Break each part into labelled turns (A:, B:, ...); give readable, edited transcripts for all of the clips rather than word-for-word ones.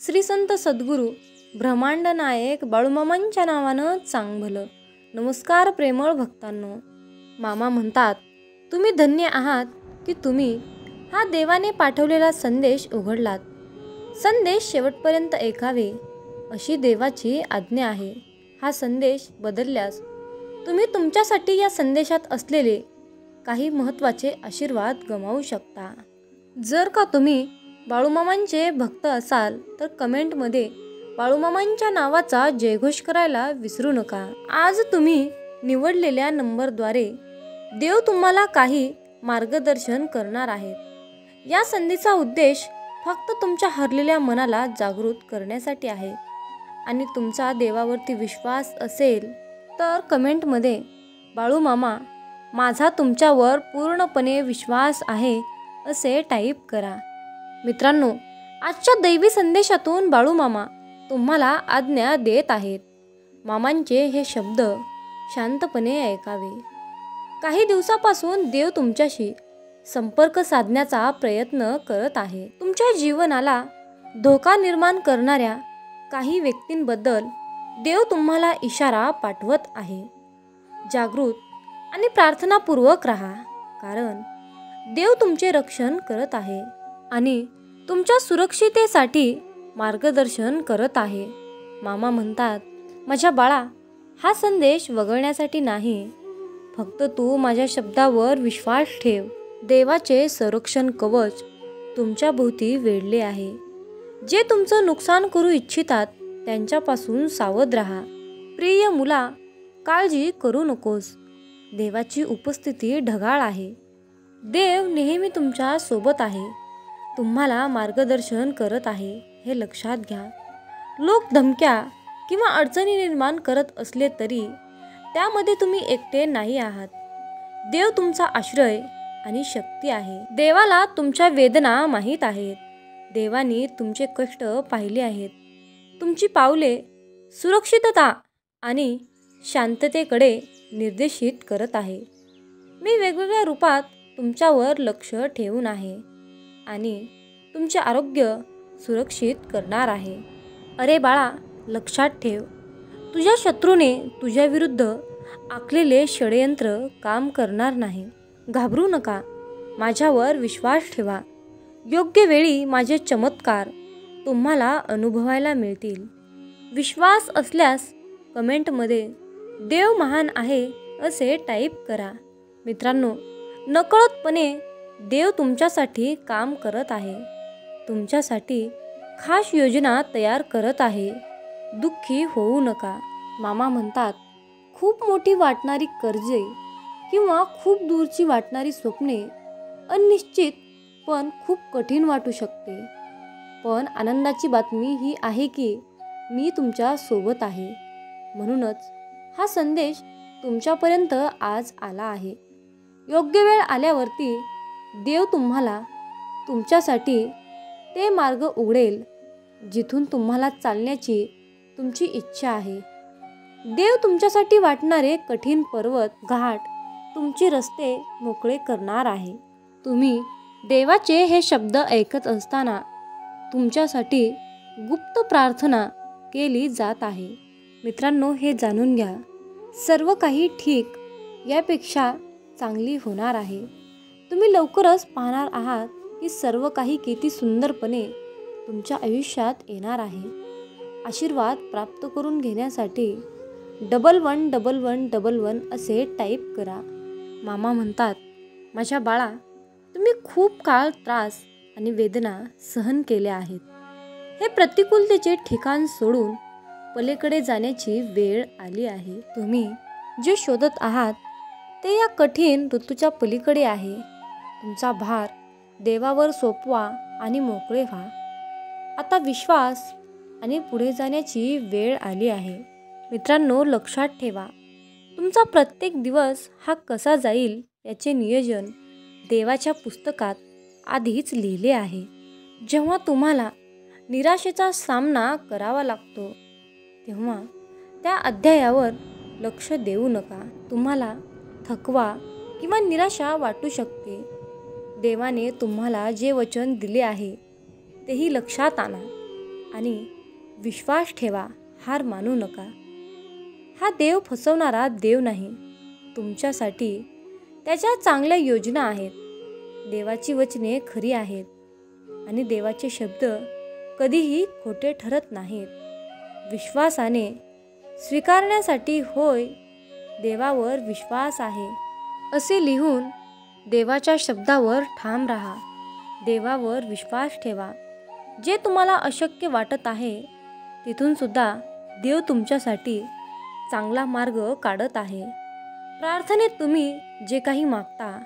A: श्री संत सद्गुरू ब्रह्मांड नायक बाळूमामांच्या नावानं चांग भलं. नमस्कार प्रेमळ भक्तांनो. मामा म्हणतात, तुम्ही धन्य आहात की तुम्ही हा देवाने पाठवलेला संदेश उघडलात. संदेश शेवटपर्यंत ऐकावे अशी देवाची आज्ञा आहे. हा संदेश बदलल्यास तुम्ही तुमच्यासाठी या संदेशात असलेले काही महत्त्वाचे आशीर्वाद गमावू शकता. जर का तुम्ही बाळूमामांचे भक्त असाल तर कमेंटमध्ये बाळूमामांच्या नावाचा जयघोष करायला विसरू नका. आज तुम्ही निवडलेल्या नंबरद्वारे देव तुम्हाला काही मार्गदर्शन करणार आहेत. या संधीचा उद्देश फक्त तुमच्या हरलेल्या मनाला जागृत करण्यासाठी आहे. आणि तुमचा देवावरती विश्वास असेल तर कमेंटमध्ये बाळूमामा माझा तुमच्यावर पूर्णपणे विश्वास आहे असे टाईप करा. मित्रांनो, आजच्या दैवी संदेशातून बाळूमामा तुम्हाला आज्ञा देत आहेत. मामांचे हे शब्द शांतपणे ऐकावे. काही दिवसापासून देव तुमच्याशी संपर्क साधण्याचा प्रयत्न करत आहे. तुमच्या जीवनाला धोका निर्माण करणाऱ्या काही व्यक्तींबद्दल देव तुम्हाला इशारा पाठवत आहे. जागृत आणि प्रार्थनापूर्वक राहा, कारण देव तुमचे रक्षण करत आहे आणि तुमच्या सुरक्षितेसाठी मार्गदर्शन करत आहे. मामा म्हणतात, माझ्या बाळा, हा संदेश वगळण्यासाठी नाही, फक्त तू माझ्या शब्दावर विश्वास ठेव. देवाचे संरक्षण कवच तुमच्या भोवती वेढले आहे. जे तुमचं नुकसान करू इच्छितात त्यांच्यापासून सावध राहा. प्रिय मुला, काळजी करू नकोस. देवाची उपस्थिती ढगाळ आहे. देव नेहमी तुमच्या सोबत आहे, तुम्हाला मार्गदर्शन करत आहे हे लक्षात घ्या. लोक धमक्या किंवा अडचणी निर्माण करत असले तरी त्यामध्ये तुम्ही एकटे नाही आहात. देव तुमचा आश्रय आणि शक्ती आहे. देवाला तुमच्या वेदना माहीत आहेत. देवाने तुमचे कष्ट पाहिले आहेत. तुमची पावले सुरक्षितता आणि शांततेकडे निर्देशित करत आहे. मी वेगवेगळ्या रूपात तुमच्यावर लक्ष ठेवून आहे आणि तुमचे आरोग्य सुरक्षित करणार आहे. अरे बाळा, लक्षात ठेव, तुझ्या शत्रूने तुझ्या विरुद्ध आखलेले षडयंत्र काम करणार नाही. घाबरू नका, माझ्यावर विश्वास ठेवा. योग्य वेळी माझे चमत्कार तुम्हाला अनुभवायला मिळतील. विश्वास असल्यास कमेंटमध्ये देव महान आहे असे टाईप करा. मित्रांनो, नकळतपणे देव तुमच्यासाठी काम करत आहे. तुमच्यासाठी खास योजना तयार करत आहे. दुःखी होऊ नका. मामा म्हणतात, खूप मोठी वाटणारी कर्जे किंवा खूप दूरची वाटणारी स्वप्ने अनिश्चित पण खूप कठीण वाटू शकते. पण आनंदाची बातमी ही आहे की मी तुमच्या सोबत आहे. म्हणूनच हा संदेश तुमच्यापर्यंत आज आला आहे. योग्य वेळ आल्यावरती देव तुम्हाला तुमच्यासाठी ते मार्ग उघडेल जिथून तुम्हाला चालण्याची तुमची इच्छा आहे. देव तुमच्यासाठी वाटणारे कठीण पर्वत घाट तुमचे रस्ते मोकळे करणार आहे. तुम्ही देवाचे हे शब्द ऐकत असताना तुमच्यासाठी गुप्त प्रार्थना केली जात आहे. मित्रांनो, हे जाणून घ्या, सर्व काही ठीक यापेक्षा चांगली होणार आहे. तुम्ही लवकरच पाहणार आहात की सर्व काही किती सुंदरपणे तुमच्या आयुष्यात येणार आहे. आशीर्वाद प्राप्त करून घेण्यासाठी 111111 असे टाईप करा. मामा म्हणतात, माझ्या बाळा, तुम्ही खूप काळ त्रास आणि वेदना सहन केल्या आहेत. हे प्रतिकूलतेचे ठिकाण सोडून पलीकडे जाण्याची वेळ आली आहे. तुम्ही जे शोधत आहात ते या कठीण ऋतूच्या पलीकडे आहे. तुमचा भार देवावर सोपवा आणि मोकळे व्हा. आता विश्वास आणि पुढे जाण्याची वेळ आली आहे. मित्रांनो, लक्षात ठेवा, तुमचा प्रत्येक दिवस हा कसा जाईल याचे नियोजन देवाच्या पुस्तकात आधीच लिहिले आहे. जेव्हा तुम्हाला निराशेचा सामना करावा लागतो तेव्हा त्या अध्यायावर लक्ष देऊ नका. तुम्हाला थकवा किंवा निराशा वाटू शकते. देवाने तुम्हाला जे वचन दिले आहे तेही लक्षात आणा आणि विश्वास ठेवा, हार मानू नका. हा देव फसवणारा देव नाही. तुमच्यासाठी त्याच्या चांगल्या योजना आहेत. देवाची वचने खरी आहेत आणि देवाचे शब्द कधीही खोटे ठरत नाहीत. विश्वासाने स्वीकारण्यासाठी होय, देवावर विश्वास आहे असे लिहून देवाच्या शब्दावर ठाम राहा. देवावर विश्वास ठेवा. जे तुम्हाला अशक्य वाटत आहे तिथून सुद्धा देव तुमच्यासाठी चांगला मार्ग काढत आहे. प्रार्थनेत तुम्ही जे काही मागता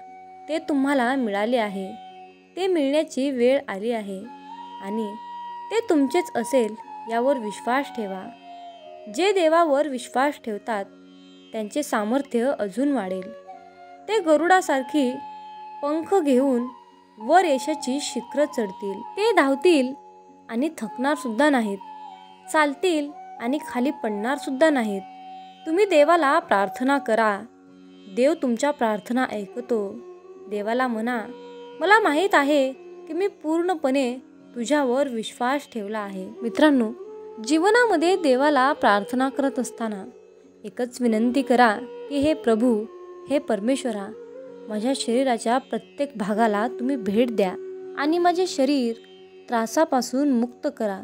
A: ते तुम्हाला मिळाले आहे. ते मिळण्याची वेळ आली आहे आणि ते तुमचेच असेल यावर विश्वास ठेवा. जे देवावर विश्वास ठेवतात त्यांचे सामर्थ्य अजून वाढेल. ते गरुडासारखी पंख घेऊन वर यशाची शिखरं चढतील. ते धावतील आणि थकणार सुद्धा नाहीत. चालतील आणि खाली पडणार सुद्धा नाहीत. तुम्ही देवाला प्रार्थना करा. देव तुमच्या प्रार्थना ऐकतो. देवाला म्हणा, मला माहीत आहे की मी पूर्णपणे तुझ्यावर विश्वास ठेवला आहे. मित्रांनो, जीवनामध्ये देवाला प्रार्थना करत असताना एकच विनंती करा की हे प्रभू, हे परमेश्वरा, माझ्या शरीराच्या प्रत्येक भागाला तुम्ही भेट द्या आणि माझे शरीर त्रासापासून मुक्त करा.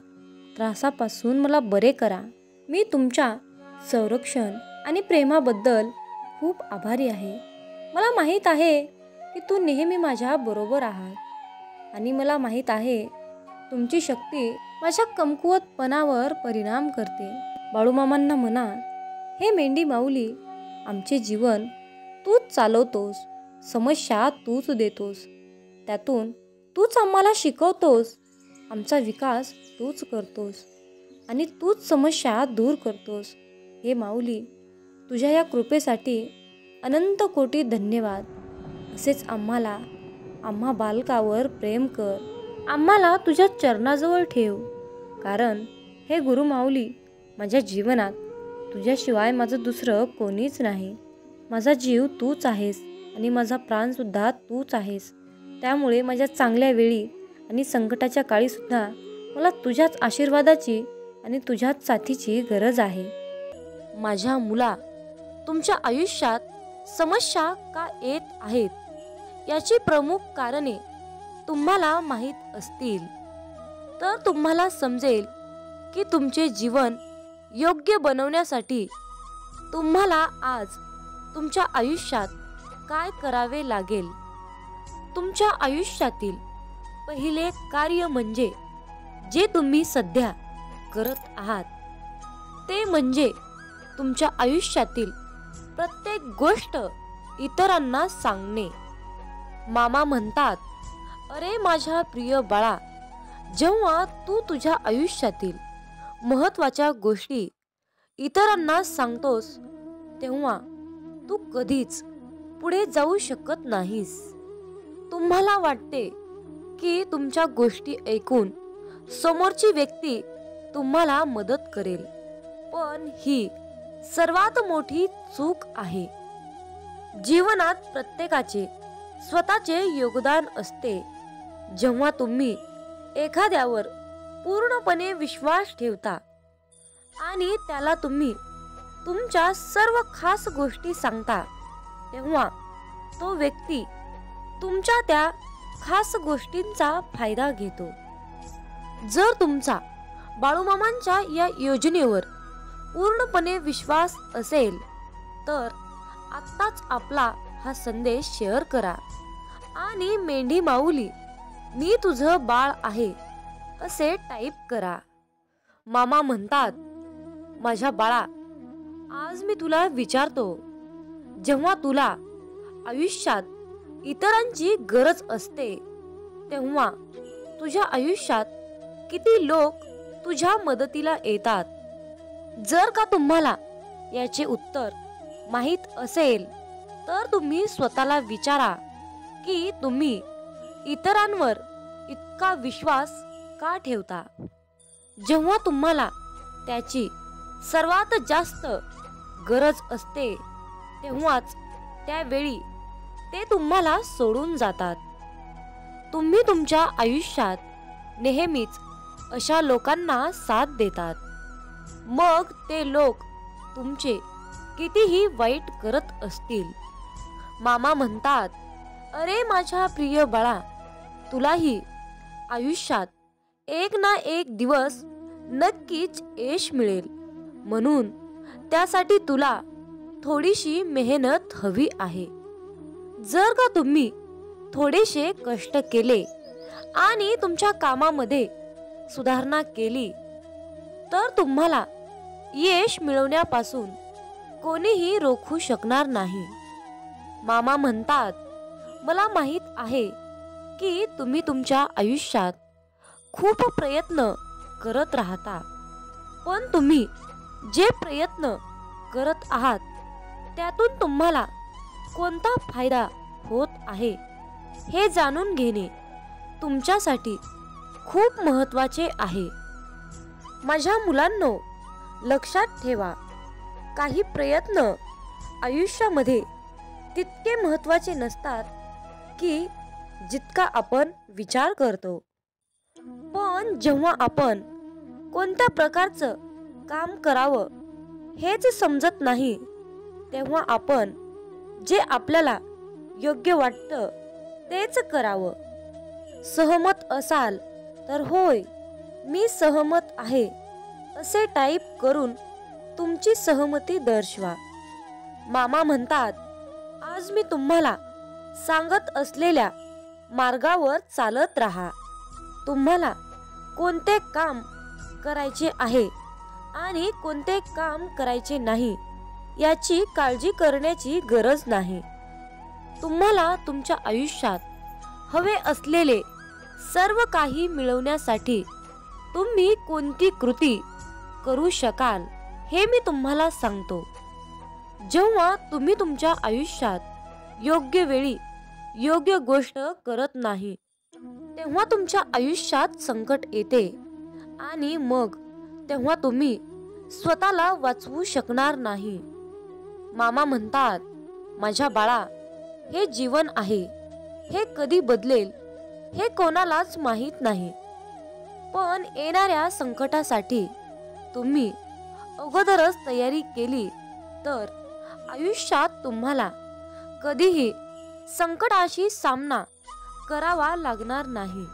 A: त्रासापासून मला बरे करा. मी तुमच्या संरक्षण आणि प्रेमाबद्दल खूप आभारी आहे. मला माहीत आहे की तू नेहमी माझ्या बरोबर आहात आणि मला माहीत आहे तुमची शक्ती माझ्या कमकुवतपणावर परिणाम करते. बाळूमामांना म्हणा, हे मेंढी माऊली, आमचे जीवन तूच चालवतोस. समस्या तूच देतोस. त्यातून तूच आम्हाला शिकवतोस. आमचा विकास तूच करतोस आणि तूच समस्या दूर करतोस. हे माऊली, तुझ्या या कृपेसाठी अनंत कोटी धन्यवाद. असेच आम्हा बालकावर प्रेम कर. आम्हाला तुझ्या चरणाजवळ ठेव. कारण हे गुरु माऊली, माझ्या जीवनात तुझ्याशिवाय माझं दुसरं कोणीच नाही. माझा जीव तूच आहेस आणि माझा प्राणसुद्धा तूच आहेस. त्यामुळे माझ्या चांगल्या वेळी आणि संकटाच्या काळीसुद्धा मला तुझ्याच आशीर्वादाची आणि तुझ्याच साथीची गरज आहे. माझ्या मुला, तुमच्या आयुष्यात समस्या का येत आहेत याची प्रमुख कारणे तुम्हाला माहीत असतील तर तुम्हाला समजेल की तुमचे जीवन योग्य बनवण्यासाठी तुम्हाला आज तुमच्या आयुष्यात काय करावे लागेल. तुमच्या आयुष्यातील पहिले कार्य म्हणजे जे तुम्ही सध्या करत आहात ते म्हणजे तुमच्या आयुष्यातील प्रत्येक गोष्ट इतरांना सांगणे. मामा म्हणतात, अरे माझ्या प्रिय बाळा, जेव्हा तू तुझ्या आयुष्यातील महत्त्वाच्या गोष्टी इतरांना सांगतोस तेव्हा तू कधीच पुढे जाऊ शकत नाहीस. तुम्हाला वाटते की तुमच्या गोष्टी ऐकून समोरची व्यक्ती तुम्हाला मदत करेल, पण ही सर्वात मोठी चूक आहे. जीवनात प्रत्येकाचे स्वतःचे योगदान असते. जेव्हा तुम्ही एखाद्यावर पूर्णपणे विश्वास ठेवता आणि त्याला तुम्ही तुमच्या सर्व खास गोष्टी सांगता तेव्हा तो व्यक्ती तुमच्या त्या खास गोष्टींचा फायदा घेतो. जर तुमचा बाळूमामांच्या या योजनेवर पूर्णपणे विश्वास असेल तर आत्ताच आपला हा संदेश शेअर करा आणि मेंढी माऊली, मी तुझं बाळ आहे असे टाईप करा. मामा म्हणतात, माझ्या बाळा, आज मी तुला विचारतो, जेव्हा तुला आयुष्यात इतरांची गरज असते तेव्हा तुझ्या आयुष्यात किती लोक तुझ्या मदतीला येतात? जर का तुम्हाला याचे उत्तर माहीत असेल तर तुम्ही स्वतःला विचारा की तुम्ही इतरांवर इतका विश्वास का ठेवता? जेव्हा तुम्हाला त्याची सर्वात जास्त गरज असते तेव्हाच त्यावेळी ते तुम्हाला सोडून जातात. तुम्ही तुमच्या आयुष्यात नेहमीच अशा लोकांना साथ देतात, मग ते लोक तुमचे कितीही वाईट करत असतील. मामा म्हणतात, अरे माझ्या प्रिय बाळा, तुलाही आयुष्यात एक ना एक दिवस नक्कीच यश मिळेल. म्हणून त्यासाठी तुला थोडीशी मेहनत हवी आहे. जर का तुम्ही थोडेसे कष्ट केले आणि तुमच्या कामामध्ये सुधारणा केली तर तुम्हाला यश मिळवण्यापासून कोणीही रोखू शकणार नाही. मामा म्हणतात, मला माहित आहे की तुम्ही तुमच्या आयुष्यात खूप प्रयत्न करत राहता, पण तुम्ही जे प्रयत्न करत आहात त्यातून तुम्हाला कोणता फायदा होत आहे हे जाणून घेणे तुमच्यासाठी खूप महत्त्वाचे आहे. माझ्या मुलांनो, लक्षात ठेवा, काही प्रयत्न आयुष्यामध्ये तितके महत्त्वाचे नसतात की जितका आपण विचार करतो. पण जेव्हा आपण कोणत्या प्रकारचं काम करावं हेच समजत नाही तेव्हा आपण जे आपल्याला योग्य वाटतं तेच करावं. सहमत असाल तर होय, मी सहमत आहे असे टाईप करून तुमची सहमती दर्शवा. मामा म्हणतात, आज मी तुम्हाला सांगत असलेल्या मार्गावर चालत राहा. तुम्हाला कोणते काम करायचे आहे आणि कोणते काम करायचे नाही याची काळजी करण्याची गरज नाही. तुम्हाला तुमच्या आयुष्यात हवे असलेले सर्व काही मिळवण्यासाठी तुम्ही कोणती कृती करू शकाल हे मी तुम्हाला सांगतो. जेव्हा तुम्ही तुमच्या आयुष्यात योग्य वेळी योग्य गोष्ट करत नाही तेव्हा तुमच्या आयुष्यात संकट येते आणि मग तेव्हा तुम्ही स्वतःला वाचवू शकणार नाही. मामा म्हणतात, माझ्या बाळा, हे जीवन आहे, हे कधी बदलेल हे कोणालाच माहीत नाही. पण येणाऱ्या संकटासाठी तुम्ही अगोदरच तयारी केली तर आयुष्यात तुम्हाला कधीही संकटाशी सामना करावा लागणार नाही.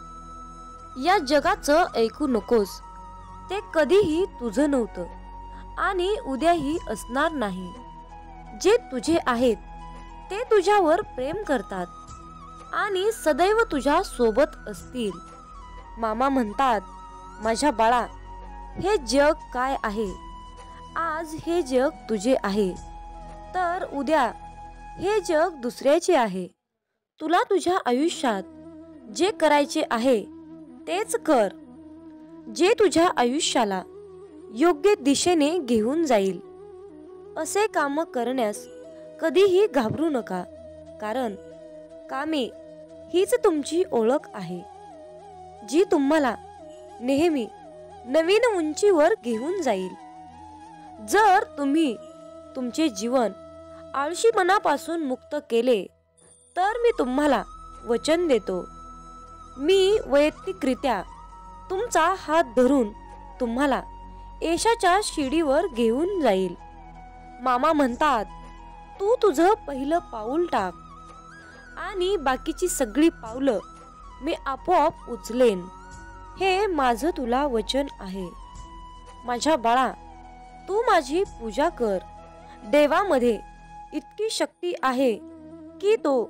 A: या जगाचं ऐकू नकोस, ते कधीही तुझं नव्हतं आणि उद्याही असणार नाही. जे तुझे आहेत ते तुझ्यावर प्रेम करतात आणि सदैव तुझ्या सोबत असतील. मामा म्हणतात, माझ्या बाळा, हे जग काय आहे? आज हे जग तुझे आहे तर उद्या हे जग दुसऱ्याचे आहे. तुला तुझ्या आयुष्यात जे करायचे आहे तेच कर, जे तुझ्या आयुष्याला योग्य दिशेने घेऊन जाईल. असे काम करण्यास कधीही घाबरू नका, कारण कामे हीच तुमची ओळख आहे जी तुम्हाला नेहमी नवीन उंचीवर घेऊन जाईल. जर तुम्ही तुमचे जीवन आळशीपणापासून मुक्त केले तर मी तुम्हाला वचन देतो, मी वैयक्तिकरित्या तुमचा हात धरून तुम्हाला यशाच्या शिडीवर घेऊन जाईल. मामा म्हणतात, तू तुझं पहिलं पाऊल टाक आणि बाकीची सगळी पावलं मी आपोआप उचलेन. हे माझं तुला वचन आहे. माझ्या बाळा, तू माझी पूजा कर. देवामध्ये इतकी शक्ती आहे की तो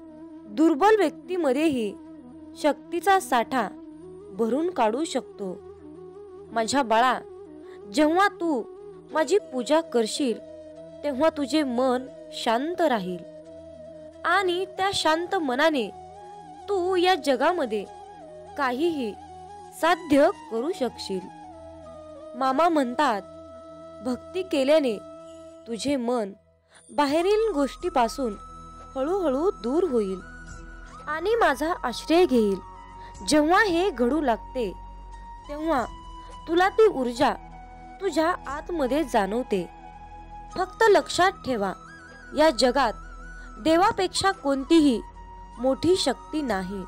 A: दुर्बल व्यक्तीमध्येही शक्तीचा साठा भरून काढू शकतो. माझ्या बाळा, जेव्हा तू माझी पूजा करशील तेव्हा तुझे मन शांत राहील आणि त्या शांत मनाने तू या जगामध्ये काहीही साध्य करू शकशील. मामा म्हणतात, भक्ती केल्याने तुझे मन बाहेरील गोष्टीपासून हळूहळू दूर होईल आणि माझा आश्रय घेईल. जेव्हा हे घडू लागते तेव्हा तुला ती ऊर्जा तुझ्या आतमध्ये जाणवते. फक्त लक्षात ठेवा, या जगात देवापेक्षा कोणतीही मोठी शक्ती नाही.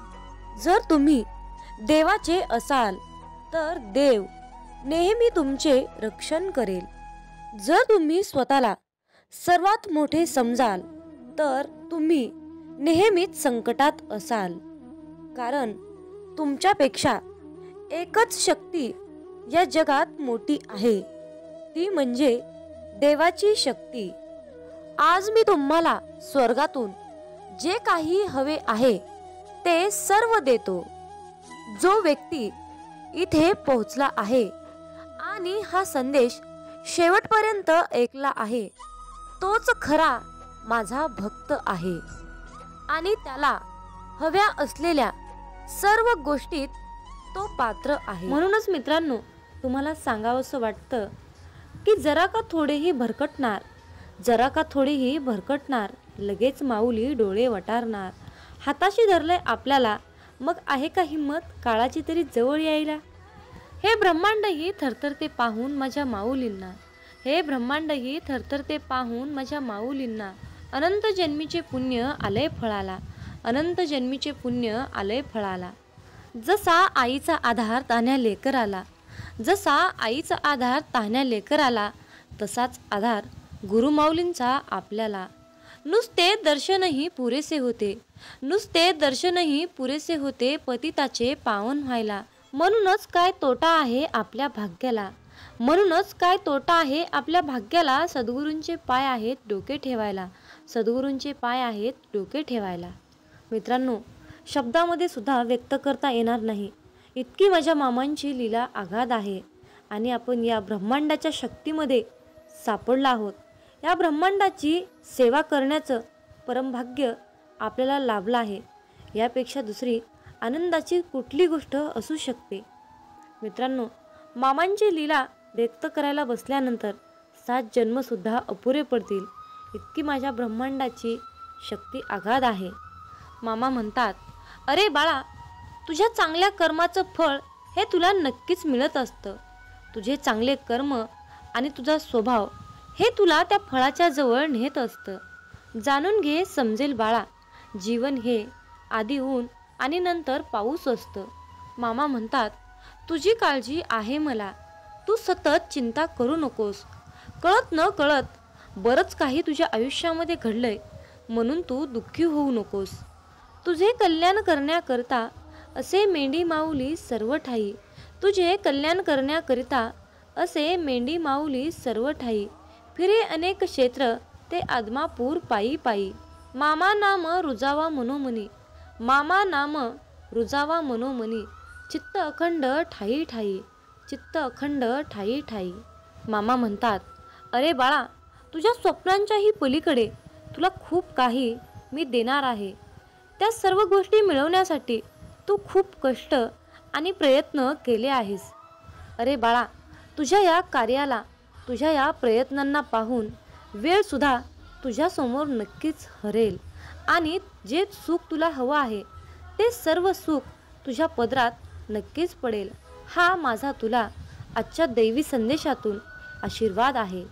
A: जर तुम्ही देवाचे असाल तर देव नेहमी तुमचे रक्षण करेल. जर तुम्ही स्वतःला सर्वात मोठे समजाल तर तुम्ही नेहमीच संकटात असाल. कारण तुमच्यापेक्षा एकच शक्ती या जगात मोठी आहे, ती म्हणजे देवाची शक्ती. आज मी तुम्हाला स्वर्गातून जे काही हवे आहे ते सर्व देतो. जो व्यक्ती इथे पोहोचला आहे आणि हा संदेश शेवटपर्यंत ऐकला आहे तोच खरा माझा भक्त आहे आणि त्याला हव्या असलेल्या सर्व गोष्टीत तो पात्र आहे. म्हणूनच मित्रांनो, तुम्हाला सांगावंसं वाटतं की जरा का थोडीही भरकटणार लगेच माऊली डोळे वटारणार. हाताशी धरले आपल्याला, मग आहे का हिंमत काळाची तरी जवळ यायला. हे ब्रह्मांडही थरथरते पाहून माझ्या माऊलींना अनंत जन्मीचे पुण्य आलंय फळाला. जसा आईचा आधार तान्ह्या लेकराला तसाच आधार गुरुमाऊलींचा आपल्याला. नुसते दर्शनही पुरेसे होते पतिताचे पावन व्हायला. म्हणूनच काय तोटा आहे आपल्या भाग्याला सद्गुरूंचे पाय आहेत डोके ठेवायला. मित्रांनो, शब्दामध्ये सुद्धा व्यक्त करता येणार नाही इतकी माझ्या मामांची लीला अगाध आहे. आणि आपण या ब्रह्मांडाच्या शक्तीमध्ये सापडला आहोत. या ब्रह्मांडाची सेवा करण्याचं परमभाग्य आपल्याला लाभलं आहे. यापेक्षा दुसरी आनंदाची कुठली गोष्ट असू शकते. मित्रांनो, मामांची लीला व्यक्त करायला बसल्यानंतर 7 जन्मसुद्धा अपुरे पडतील इतकी माझ्या ब्रह्मांडाची शक्ती अगाध आहे. मामा म्हणतात, अरे बाळा, तुझ्या चांगल्या कर्माचं फळ हे तुला नक्कीच मिळत असतं. तुझे चांगले कर्म आणि तुझा स्वभाव हे तुला त्या फळाच्या जवळ नेत असतं. जाणून घे, समजेल बाळा, जीवन हे आधी ऊन आणि नंतर पाऊस असतं. मामा म्हणतात, तुझी काळजी आहे मला, तू सतत चिंता करू नकोस. कळत न कळत बरंच काही तुझ्या आयुष्यामध्ये घडलंय, म्हणून तू दुःखी होऊ नकोस. तुझे कल्याण करण्याकरिता असे मेंढी माऊली सर्व ठाई. फिरे अनेक क्षेत्र ते आदमापूर पायी. मामा नाम रुजावा मनोमनी. चित्त अखंड ठाई. मामा म्हणतात, अरे बाळा, तुझ्या स्वप्नांच्याही पलीकडे तुला खूप काही मी देणार आहे. त्या सर्व गोष्टी मिळवण्यासाठी तू खूप कष्ट आणि प्रयत्न केले आहेस. अरे बाळा, तुझ्या या कार्याला, तुझ्या या प्रयत्नांना पाहून वेळसुद्धा तुझ्यासमोर नक्कीच हरेल आणि जे सुख तुला हवं आहे ते सर्व सुख तुझ्या पदरात नक्कीच पडेल. हा माझा तुला आजच्या दैवी संदेशातून आशीर्वाद आहे.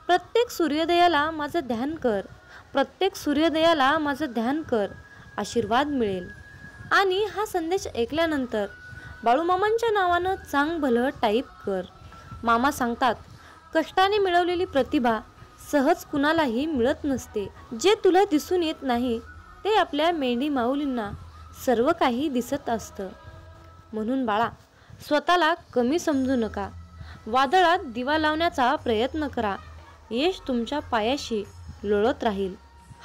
A: प्रत्येक सूर्योदयाला माझं ध्यान कर, आशीर्वाद मिळेल. आणि हा संदेश ऐकल्यानंतर बाळूमामांच्या नावानं चांग भलं टाईप कर. मामा सांगतात, कष्टाने मिळवलेली प्रतिभा सहज कुणालाही मिळत नसते. जे तुला दिसून येत नाही ते आपल्या मेंढी माऊलींना सर्व काही दिसत असतं. म्हणून बाळा, स्वतःला कमी समजू नका. वादळात दिवा लावण्याचा प्रयत्न करा. यश तुमच्या पायाशी लोळत राहील.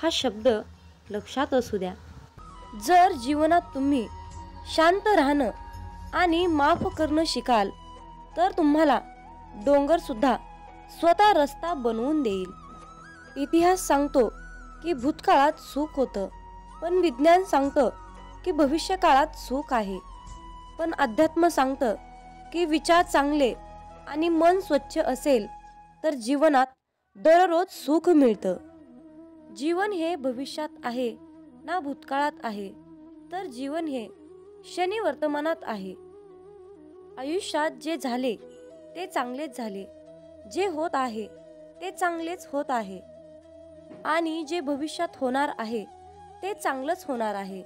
A: हा शब्द लक्षात असू द्या. जर जीवनात तुम्ही शांत राहणं आणि माफ करणं शिकाल तर तुम्हाला डोंगरसुद्धा स्वतः रस्ता बनवून देईल. इतिहास सांगतो की भूतकाळात सुख होतं, पण विज्ञान सांगतं की भविष्यकाळात सुख आहे. पण अध्यात्म सांगतं की विचार चांगले आणि मन स्वच्छ असेल तर जीवनात दररोज सुख मिळतं. जीवन हे भविष्यात आहे ना भूतकाळात आहे, तर जीवन हे क्षणी वर्तमानात आहे. आयुष्यात जे झाले ते चांगलेच झाले, जे होत आहे ते चांगलेच होत आहे आणि जे भविष्यात होणार आहे ते चांगलंच होणार आहे.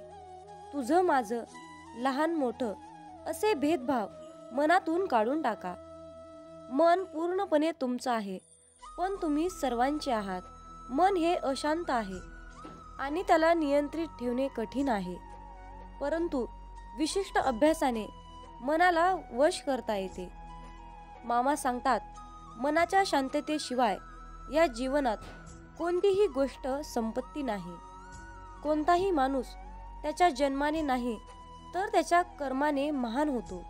A: तुझं माझं, लहान मोठं असे भेदभाव मनातून काढून टाका. मन पूर्णपणे तुमचं आहे, पण तुम्ही सर्वांचे आहात. मन हे अशांत आहे आणि त्याला नियंत्रित ठेवणे कठीण आहे, परंतु विशिष्ट अभ्यासाने मनाला वश करता येते. मामा सांगतात, मनाच्या शांततेशिवाय या जीवनात कोणतीही गोष्ट संपत्ती नाही. कोणताही माणूस त्याच्या जन्माने नाही तर त्याच्या कर्माने महान होतो.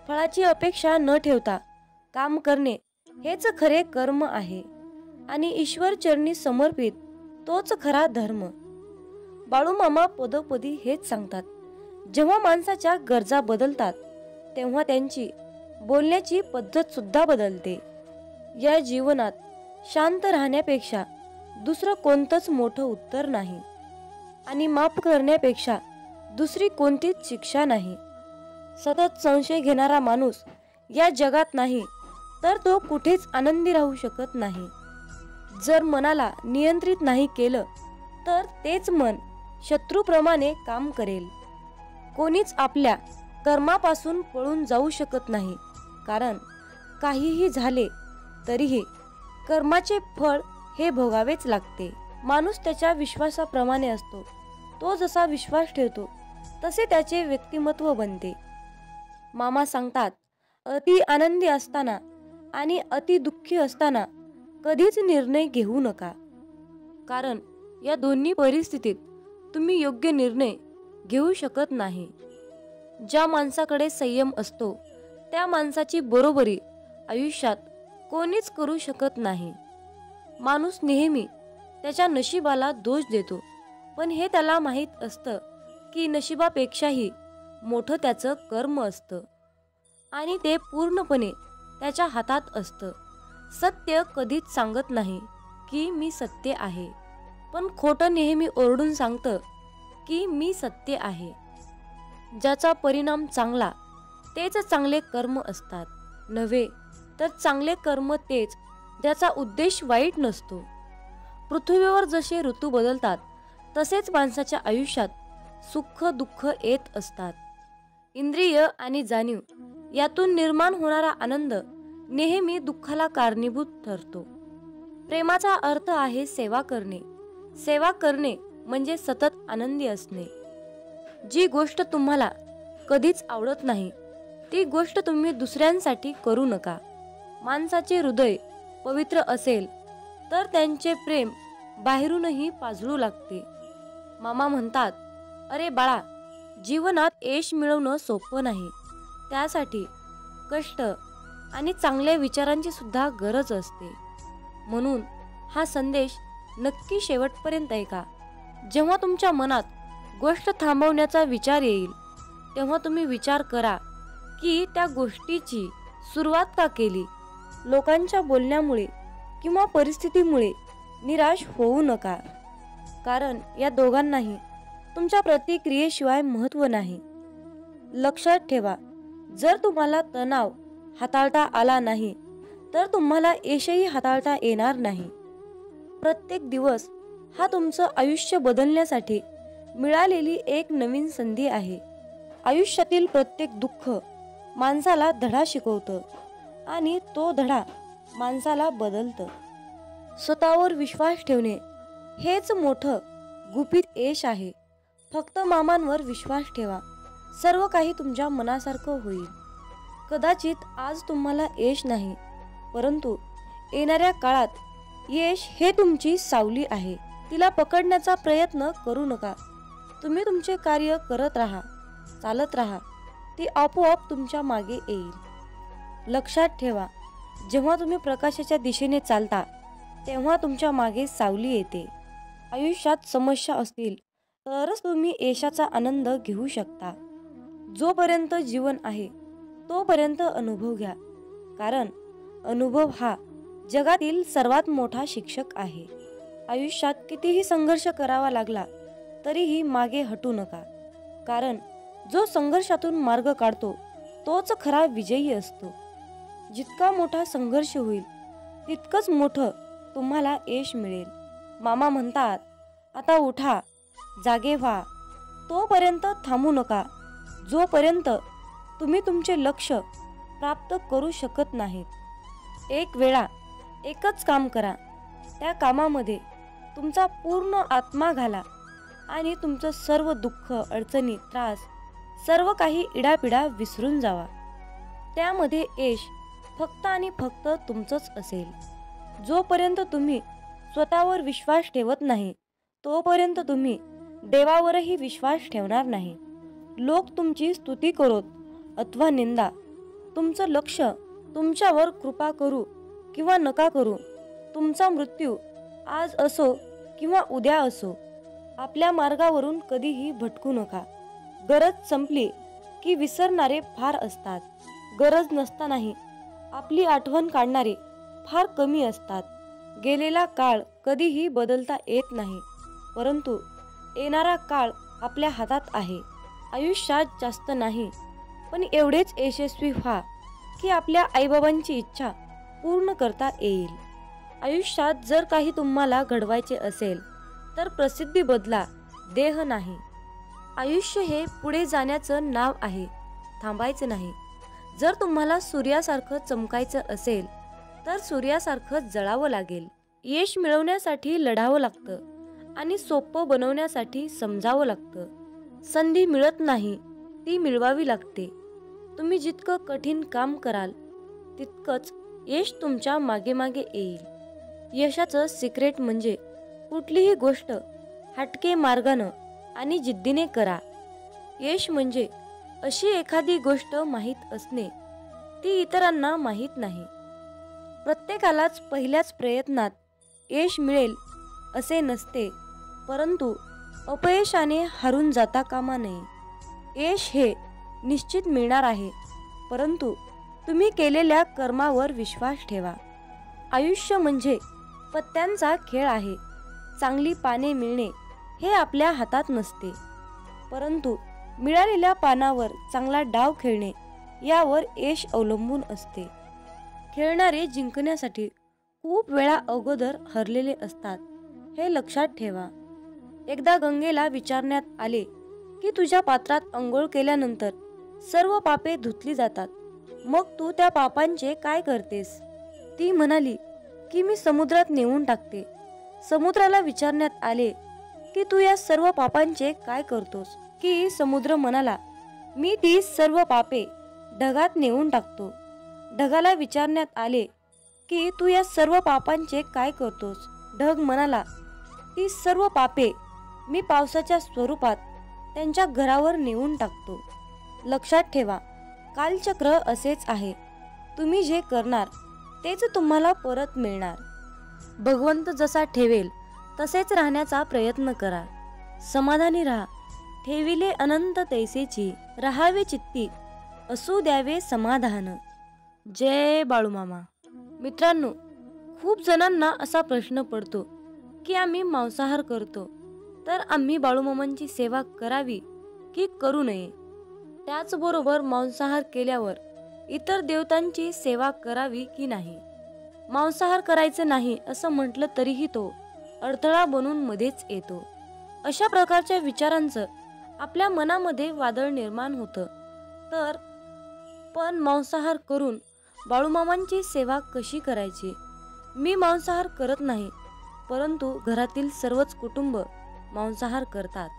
A: फळाची अपेक्षा न ठेवता काम करणे हेच खरे कर्म आहे आणि ईश्वर चरणी समर्पित तोच खरा धर्म. बाळूमामा पदोपदी हेच सांगतात. जेव्हा माणसाच्या गरजा बदलतात तेव्हा त्यांची बोलण्याची पद्धत सुद्धा बदलते. या जीवनात शांत राहण्यापेक्षा दुसरं कोणतंच मोठं उत्तर नाही आणि माफ करण्यापेक्षा दुसरी कोणतीच शिक्षा नाही. सतत संशय घेणारा माणूस या जगात नाही तर तो कुठेच आनंदी राहू शकत नाही. जर मनाला नियंत्रित नाही केलं तर तेच मन शत्रूप्रमाणे काम करेल. कोणीच आपल्या कर्मापासून पळून जाऊ शकत नाही, कारण काहीही झाले तरीही कर्माचे फळ हे भोगावेच लागते. माणूस त्याच्या विश्वासाप्रमाणे असतो. तो जसा विश्वास ठेवतो तसे त्याचे व्यक्तिमत्व बनते. मामा सांगतात, अति आनंदी असताना आणि अति दुःखी असताना कधीच निर्णय घेऊ नका, कारण या दोन्ही परिस्थितीत तुम्ही योग्य निर्णय घेऊ शकत नाही. ज्या माणसाकडे संयम असतो त्या माणसाची बरोबरी आयुष्यात कोणीच करू शकत नाही. माणूस नेहमी त्याच्या नशिबाला दोष देतो, पण हे त्याला माहीत असतं की नशिबापेक्षाही मोठं त्याचं कर्म असतं आणि ते पूर्णपणे त्याच्या हातात असतं. सत्य कधीच सांगत नाही की मी सत्य आहे, पण खोटं नेहमी ओरडून सांगतं की मी सत्य आहे. ज्याचा परिणाम चांगला तेच चांगले कर्म असतात, नव्हे तर चांगले कर्म तेच ज्याचा उद्देश वाईट नसतो. पृथ्वीवर जसे ऋतू बदलतात तसेच माणसाच्या आयुष्यात सुख दुःख येत असतात. इंद्रिय आणि जाणीव यातून निर्माण होणारा आनंद नेहमी दुःखाला कारणीभूत ठरतो. प्रेमाचा अर्थ आहे सेवा करणे. सेवा करणे म्हणजे सतत आनंदी असणे. जी गोष्ट तुम्हाला कधीच आवडत नाही ती गोष्ट तुम्ही दुसऱ्यांसाठी करू नका. माणसाचे हृदय पवित्र असेल तर त्यांचे प्रेम बाहेरूनही पाजळू लागते. मामा म्हणतात, अरे बाळा, जीवनात यश मिळवणं सोपं नाही. त्यासाठी कष्ट आणि चांगल्या विचारांची सुद्धा गरज असते. म्हणून हा संदेश नक्की शेवटपर्यंत ऐका. जेव्हा तुमच्या मनात गोष्ट थांबवण्याचा विचार येईल तेव्हा तुम्ही विचार करा की त्या गोष्टीची सुरुवात का केली. लोकांच्या बोलण्यामुळे किंवा परिस्थितीमुळे निराश होऊ नका, कारण या दोघांनाही तुमच्या प्रतिक्रियेशिवाय महत्त्व नाही. लक्षात ठेवा, जर तुम्हाला तणाव हाताळता आला नाही तर तुम्हाला यशही हाताळता येणार नाही. प्रत्येक दिवस हा तुमचं आयुष्य बदलण्यासाठी मिळालेली एक नवीन संधी आहे. आयुष्यातील प्रत्येक दुःख माणसाला धडा शिकवतं आणि तो धडा माणसाला बदलतं. स्वतःवर विश्वास ठेवणे हेच मोठं गुपित यश आहे. फक्त मामांवर विश्वास ठेवा, सर्व काही तुमच्या मनासारखं होईल. कदाचित आज तुम्हाला यश नाही, परंतु येणाऱ्या काळात यश हे तुमची सावली आहे. तिला पकडण्याचा प्रयत्न करू नका. तुम्ही तुमचे कार्य करत राहा, चालत राहा, ती आपोआप तुमच्या मागे येईल. लक्षात ठेवा, जेव्हा तुम्ही प्रकाशाच्या दिशेने चालता तेव्हा तुमच्या मागे सावली येते. आयुष्यात समस्या असतील तरच तुम्ही यशाचा आनंद घेऊ शकता. जोपर्यंत जीवन आहे तोपर्यंत अनुभव घ्या, कारण अनुभव हा जगातील सर्वात मोठा शिक्षक आहे. आयुष्यात कितीही संघर्ष करावा लागला तरीही मागे हटू नका, कारण जो संघर्षातून मार्ग काढतो तोच खरा विजयी असतो. जितका मोठा संघर्ष होईल तितकंच मोठं तुम्हाला यश मिळेल. मामा म्हणतात, आता उठा, जागे व्हा. तोपर्यंत थांबू नका जोपर्यंत तुम्ही तुमचे लक्ष्य प्राप्त करू शकत नाहीत। एक वेळा एकच काम करा, त्या कामामध्ये तुमचा पूर्ण आत्मा घाला आणि तुमचं सर्व दुःख, अडचणी, त्रास, सर्व काही इडापिडा विसरून जावा। त्यामध्ये यश फक्त आणि फक्त तुमचंच असेल। जोपर्यंत तुम्ही स्वतःवर विश्वास ठेवत नाही तोपर्यंत तुम्ही देवावरही विश्वास ठेवणार नाही। लोक तुमची स्तुती करोत अथवा निंदा, तुमचं लक्ष तुमच्यावर कृपा करू किंवा नका करू, तुमचा मृत्यू आज असो किंवा उद्या असो, आपल्या मार्गावरून कधीही भटकू नका। गरज संपली की विसरणारे फार असतात, गरज नसतानाही आपली आठवण काढणारे फार कमी असतात। गेलेला काळ कधीही बदलता येत नाही, परंतु येणारा काळ आपल्या हातात आहे। आयुष्यात जास्त नाही, पण एवढेच यशस्वी व्हा की आपल्या आईबाबांची इच्छा पूर्ण करता येईल। आयुष्यात जर काही तुम्हाला घडवायचे असेल तर प्रसिद्धी बदला, देह नाही। आयुष्य हे पुढे जाण्याचं नाव आहे, थांबायचं नाही। जर तुम्हाला सूर्यासारखं चमकायचं असेल तर सूर्यासारखं जळावं लागेल। यश मिळवण्यासाठी लढावं लागतं आणि सोपं बनवण्यासाठी समजावं लागतं। संधी मिळत नाही, ती मिळवावी लागते। तुम्ही जितकं कठीण काम कराल तितकंच यश तुमच्या मागे मागे येईल। यशाचं सिक्रेट म्हणजे कुठलीही गोष्ट हटके मार्गानं आणि जिद्दीने करा। यश म्हणजे अशी एखादी गोष्ट माहीत असणे, ती इतरांना माहीत नाही। प्रत्येकालाच पहिल्याच प्रयत्नात यश मिळेल असे नसते, परंतु अपयशाने हारून जाता कामा नये। यश हे निश्चित मिळणार आहे, परंतु तुम्ही केलेल्या कर्मावर विश्वास ठेवा। आयुष्य म्हणजे पत्त्यांचा खेळ आहे। चांगली पाने मिळणे हे आपल्या हातात नसते, परंतु मिळालेल्या पानावर चांगला डाव खेळणे यावर यश अवलंबून असते। खेळणारे जिंकण्यासाठी खूप वेळा अगोदर हरलेले असतात, हे लक्षात ठेवा। एकदा गंगेला विचारण्यात आले की तुझ्या पात्रात अंघोळ केल्यानंतर सर्व पापे धुतली जातात, मग तू त्या पापांचे काय करतेस? ती म्हणाली की मी समुद्रात नेऊन टाकते। समुद्राला विचारण्यात आले की तू या सर्व पापांचे काय करतोस? की समुद्र म्हणाला, मी ती सर्व पापे ढगात नेऊन टाकतो। ढगाला विचारण्यात आले की तू या सर्व पापांचे काय करतोस? ढग म्हणाला, ती सर्व पापे मी पावसाच्या स्वरूपात त्यांच्या घरावर नेऊन टाकतो। लक्षात ठेवा, कालचक्र असेच आहे। तुम्ही जे करणार तेच तुम्हाला परत मिळणार। भगवंत जसा ठेवेल तसेच राहण्याचा प्रयत्न करा। समाधानी राहा, ठेविले अनंत तैसेची, राहावे चित्ती असू द्यावे समाधान। जय बाळूमामा। मित्रांनो, खूप जणांना असा प्रश्न पडतो की आम्ही मांसाहार करतो, तर आम्ही बाळूमामांची सेवा करावी की करू नये? त्याचबरोबर मांसाहार केल्यावर इतर देवतांची सेवा करावी की नाही? मांसाहार करायचं नाही असं म्हटलं तरीही तो अडथळा बनून मध्येच येतो। अशा प्रकारच्या विचारांचं आपल्या मनामध्ये वादळ निर्माण होतं। तर पण मांसाहार करून बाळूमामांची सेवा कशी करायची? मी मांसाहार करत नाही, परंतु घरातील सर्वच कुटुंब मांसाहार करतात,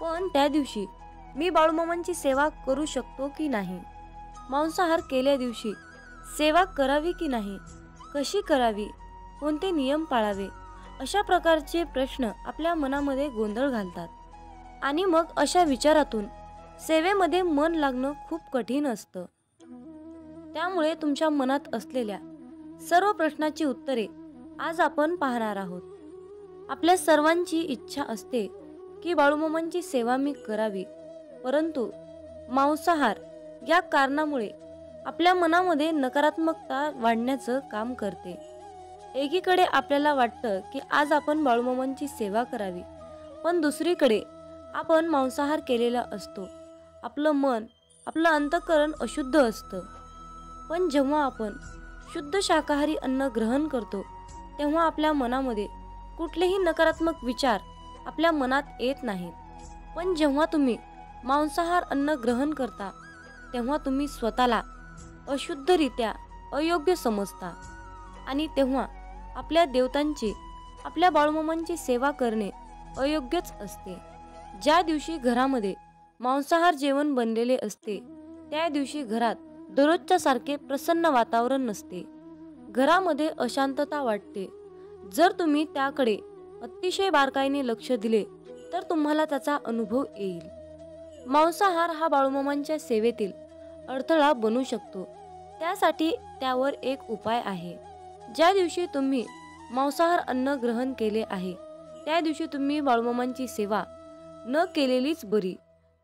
A: पण त्या दिवशी मी बाळूमामांची सेवा करू शकतो की नाही? मांसाहार केल्या दिवशी सेवा करावी की नाही? कशी करावी? कोणते नियम पाळावे? अशा प्रकारचे प्रश्न आपल्या मनामध्ये गोंधळ घालतात आणि मग अशा विचारातून सेवेमध्ये मन लागणं खूप कठीण असतं। त्यामुळे तुमच्या मनात असलेल्या सर्व प्रश्नाची उत्तरे आज आपण पाहणार आहोत। आपल्या सर्वांची इच्छा असते की बाळूमामांची सेवा मी करावी, परंतु मांसाहार या कारणामुळे आपल्या मनामध्ये नकारात्मकता वाढण्याचं काम करते। एकीकडे आपल्याला वाटतं की आज आपण बाळूमामांची सेवा करावी, पण दुसरीकडे आपण मांसाहार केलेला असतो। आपलं मन, आपलं अंतःकरण अशुद्ध असतं। पण जेव्हा आपण शुद्ध शाकाहारी अन्न ग्रहण करतो तेव्हा आपल्या मनामध्ये कुठलेही नकारात्मक विचार आपल्या मनात येत नाहीत। पण जेव्हा तुम्ही मांसाहार अन्न ग्रहण करता तेव्हा तुम्ही स्वतःला अशुद्धरित्या अयोग्य समजता आणि तेव्हा आपल्या देवतांची, आपल्या बाळूमामांची सेवा करणे अयोग्यच असते. ज्या दिवशी घरामध्ये मांसाहार जेवण बनलेले असते त्या दिवशी घरात दररोजच्या सारखे प्रसन्न वातावरण नसते. घरामध्ये अशांतता वाटते. जर तुम्ही त्याकडे अतिशय बारकाईने लक्ष दिले तर तुम्हाला त्याचा अनुभव येईल. मांसाहार हा बाळूमामांच्या सेवेतील अडथळा बनू शकतो. त्यासाठी त्यावर एक उपाय आहे. ज्या दिवशी तुम्ही मांसाहार अन्न ग्रहण केले आहे त्या दिवशी तुम्ही बाळूमामांची सेवा न केलेलीच बरी.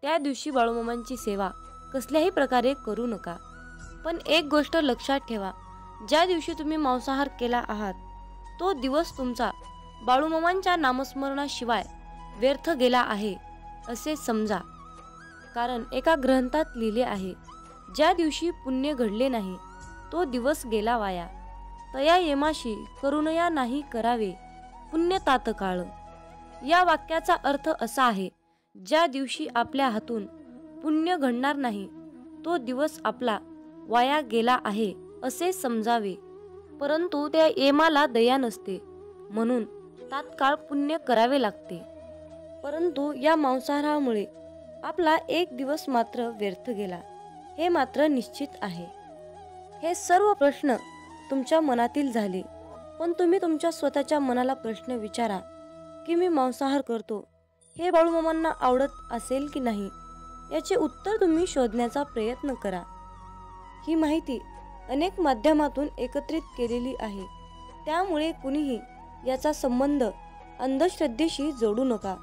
A: त्या दिवशी बाळूमामांची सेवा कसल्याही प्रकारे करू नका. पण एक गोष्ट लक्षात ठेवा, ज्या दिवशी तुम्ही मांसाहार केला आहात तो दिवस तुमचा बाळूमामांच्या नामस्मरणाशिवाय व्यर्थ गेला आहे असे समजा. कारण एका ग्रंथात लिहिले आहे, ज्या दिवशी पुण्य घडले नाही तो दिवस गेला वाया. तया येमाशी करुणया नाही करावे पुण्य तात्काळ. या वाक्याचा अर्थ असा आहे, ज्या दिवशी आपल्या हातून पुण्य घडणार नाही तो दिवस आपला वाया गेला आहे असे समजावे. परंतु त्या येमाला दया नसते म्हणून तात्काळ पुण्य करावे लागते. परंतु या मांसाहारामुळे आपला एक दिवस मात्र व्यर्थ गेला हे मात्र निश्चित आहे. हे सर्व प्रश्न तुमच्या मनातील झाले. पण तुम्ही तुमच्या स्वतःच्या मनाला प्रश्न विचारा की मी मांसाहार करतो हे बाळूमामांना आवडत असेल की नाही, याचे उत्तर तुम्ही शोधण्याचा प्रयत्न करा. ही माहिती अनेक माध्यमातून एकत्रित केलेली आहे, त्यामुळे कुणीही याचा संबंध अंधश्रद्धेशी जोडू नका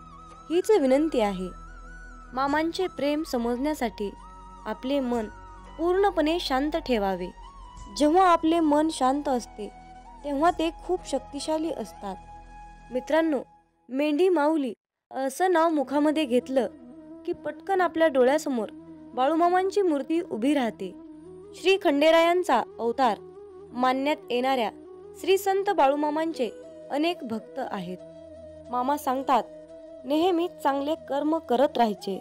A: हीच विनंती आहे. मामांचे प्रेम समजण्यासाठी आपले मन पूर्णपणे शांत ठेवावे. जेव्हा आपले मन शांत असते तेव्हा ते खूप शक्तिशाली असतात. मित्रांनो, मेंढी माऊली असं नाव मुखामध्ये घेतलं की पटकन आपल्या डोळ्यासमोर बाळूमामांची मूर्ती उभी राहते. श्री खंडेरायांचा अवतार मानण्यात येणाऱ्या श्री संत बाळूमामांचे अनेक भक्त आहेत. मामा सांगतात, नेहमीच चांगले कर्म करत राहायचे,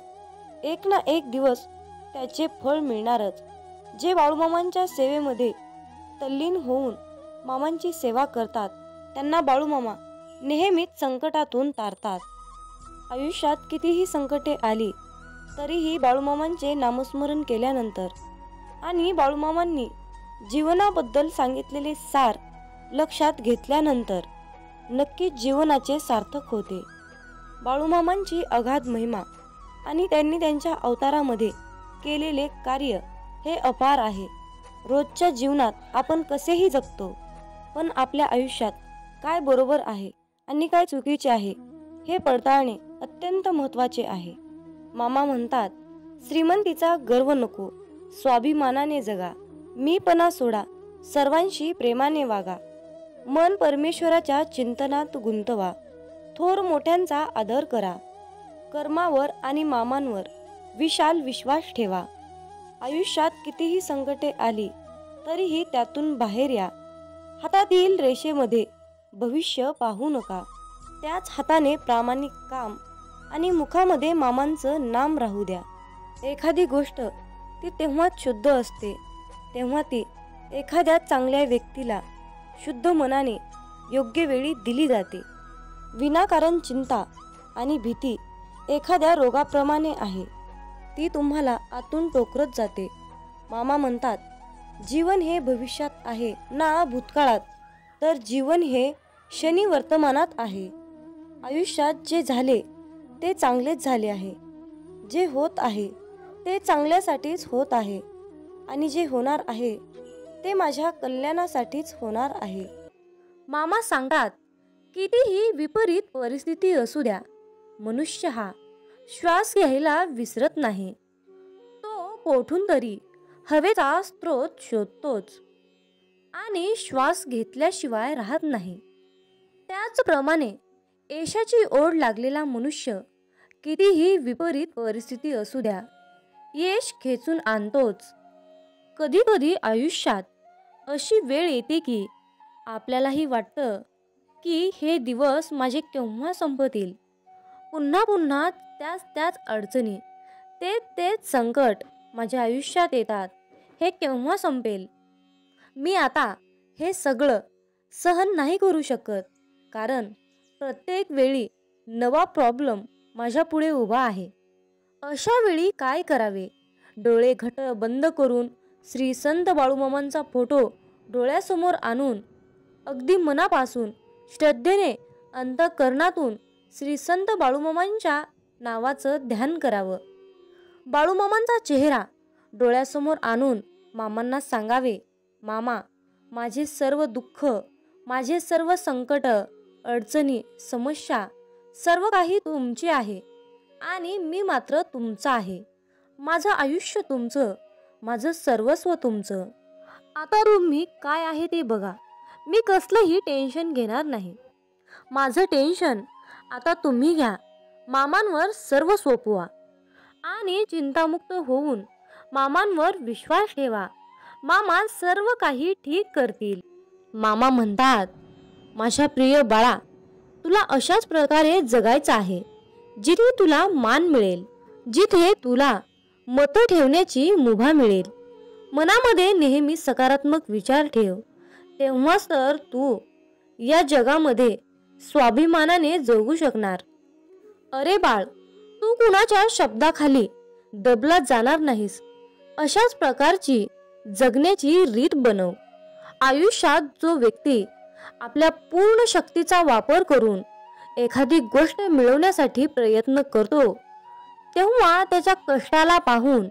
A: एक ना एक दिवस त्याचे फळ मिळणारच. जे बाळूमामांच्या सेवेमध्ये तल्लीन होऊन मामांची सेवा करतात त्यांना बाळूमामा नेहमीच संकटातून तारतात. आयुष्यात कितीही संकटे आली तरीही बाळूमामांचे नामस्मरण केल्यानंतर आणि बाळूमामांनी जीवनाबद्दल सांगितलेले सार लक्षात घेतल्यानंतर नक्कीच जीवनाचे सार्थक होते. बाळूमामांची अगाध महिमा आणि त्यांनी त्यांच्या अवतारामध्ये केलेले कार्य हे अपार आहे. रोजच्या जीवनात आपण कसेही जगतो, पण आपल्या आयुष्यात काय बरोबर आहे आणि काय चुकीचे आहे हे पडताळणे अत्यंत महत्त्वाचे आहे. मामा म्हणतात, श्रीमंतीचा गर्व नको, स्वाभिमानाने जगा, मीपणा सोडा, सर्वांशी प्रेमाने वागा, मन परमेश्वराच्या चिंतनात गुंतवा, थोर मोठ्यांचा आदर करा, कर्मावर आणि मामांवर विशाल विश्वास ठेवा. आयुष्यात कितीही संकटे आली तरीही त्यातून बाहेर या. हातातील रेषेमध्ये भविष्य पाहू नका, त्याच हाताने प्रामाणिक काम आणि मुखामध्ये मामांचं नाम राहू द्या. एखादी गोष्ट ती तेव्हाच शुद्ध असते तेव्हा ती एखाद्या चांगल्या व्यक्तीला शुद्ध मनाने योग्य वेळी दिली जाते. विनाकारण चिंता आणि भीती एखाद्या रोगाप्रमाणे आहे, ती तुम्हाला आतून टोकरत जाते. मामा म्हणतात, जीवन हे भविष्यात आहे ना भूतकाळात, तर जीवन हे क्षणी वर्तमानात आहे. आयुष्यात जे झाले ते चांगलेच झाले आहे, जे होत आहे ते चांगल्यासाठीच होत आहे आणि जे होणार आहे ते माझ्या कल्याणासाठीच होणार आहे. मामा सांगतात, कितीही विपरीत परिस्थिती असू द्या, मनुष्य हा श्वास घ्यायला विसरत नाही. तो कोठून तरी हवेचा स्रोत शोधतोच आणि श्वास घेतल्याशिवाय राहत नाही. त्याचप्रमाणे यशाची ओढ लागलेला मनुष्य कितीही विपरीत परिस्थिती असू द्या, यश खेचून आणतोच. कधी कधी आयुष्यात अशी वेळ येते की आपल्यालाही वाटतं की हे दिवस माझे केव्हा संपतील. पुन्हा पुन्हा त्याच अडचणी, तेच संकट माझ्या आयुष्यात येतात, हे केव्हा संपेल? मी आता हे सगळं सहन नाही करू शकत, कारण प्रत्येक वेळी नवा प्रॉब्लेम माझ्या पुढे उभा आहे. अशा वेळी काय करावे? डोळे घट्ट बंद करून श्री संत बाळूमामांचा फोटो डोळ्यासमोर आणून अगदी मनापासून श्रद्धेने अंतःकरणातून श्री संत बाळूमामांच्या नावाचं ध्यान करावं. बाळूमामांचा चेहरा डोळ्यासमोर आणून मामांना सांगावे, मामा, माझे सर्व दुःख, माझे सर्व संकट, अडचणी, समस्या सर्व काही तुमचे आहे आणि मी मात्र तुमचा आहे. माझं आयुष्य तुमचं, माझं सर्वस्व तुमचं. आता तुम्ही काय आहे ते बघा. मी कसलंही टेन्शन घेणार नाही. माझं टेन्शन आता तुम्ही घ्या. मामांवर सर्व सोपवा आणि चिंतामुक्त होऊन मामांवर विश्वास ठेवा. मामा सर्व काही ठीक करतील. मामा म्हणतात, माझ्या प्रिय बाळा, तुला अशाच प्रकारे जगायचं आहे जिथे तुला मान मिळेल, जिथे तुला मतं ठेवण्याची मुभा मिळेल. मनामध्ये नेहमी सकारात्मक विचार ठेव, तेव्हाच तर तू या जगामध्ये स्वाभिमानाने जगू शकणार. अरे बाळ, तू कुणाच्या शब्दाखाली दबला जाणार नाहीस. अशाच प्रकारची जगण्याची रीत बनव. आयुष्यात जो व्यक्ती आपल्या पूर्ण शक्तीचा वापर करून एखादी गोष्ट मिळवण्यासाठी प्रयत्न करतो, तेव्हा त्याच्या कष्टाला पाहून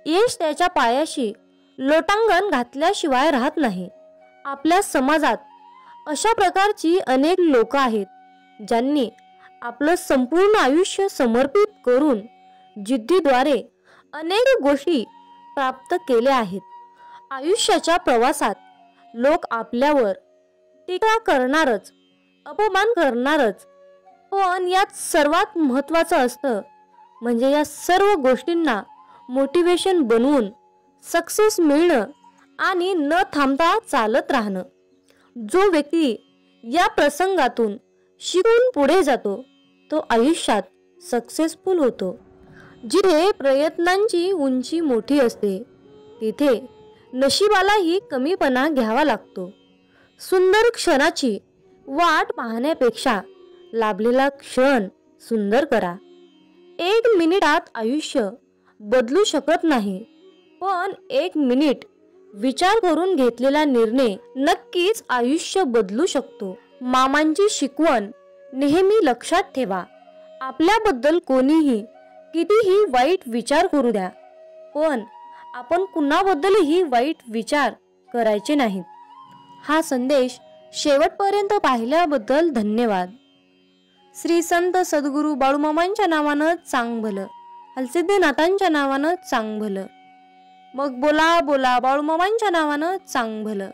A: यश त्याच्या पायाशी लोटांगण घातल्याशिवाय राहत नाही. आपल्या समाजात अशा प्रकारची अनेक लोक आहेत, ज्यांनी आपलं संपूर्ण आयुष्य समर्पित करून जिद्दीद्वारे अनेक गोष्टी प्राप्त केल्या आहेत. आयुष्याच्या प्रवासात लोक आपल्यावर टीका करणारच, अपमान करणारच, पण यात सर्वात महत्त्वाचं असतं म्हणजे या सर्व गोष्टींना मोटिवेशन बनवून सक्सेस मिळणं आणि न थांबता चालत राहणं. जो व्यक्ती या प्रसंगातून शिकून पुढे जातो तो आयुष्यात सक्सेसफुल होतो. जिथे प्रयत्नांची उंची मोठी असते तिथे नशिबालाही कमीपणा घ्यावा लागतो. सुंदर क्षणाची वाट पाहण्यापेक्षा लाभलेला क्षण सुंदर करा. 1 मिनिटात आयुष्य बदलू शकत नाही, पण 1 मिनिट विचार करून घेतलेला निर्णय नक्कीच आयुष्य बदलू शकतो. मामांची शिकवण नेहमी लक्षात ठेवा. आपल्याबद्दल कोणीही कितीही वाईट विचार करू द्या, पण आपण कुणाबद्दलही वाईट विचार करायचे नाहीत. हा संदेश शेवटपर्यंत पाहिल्याबद्दल धन्यवाद. श्री संत सद्गुरू बाळूमामांच्या नावानं चांग भलं, हलसिद्धनाथांच्या नावानं चांग भलं. मग बोला बोला बाळूमामांच्या नावानं चांग भलं.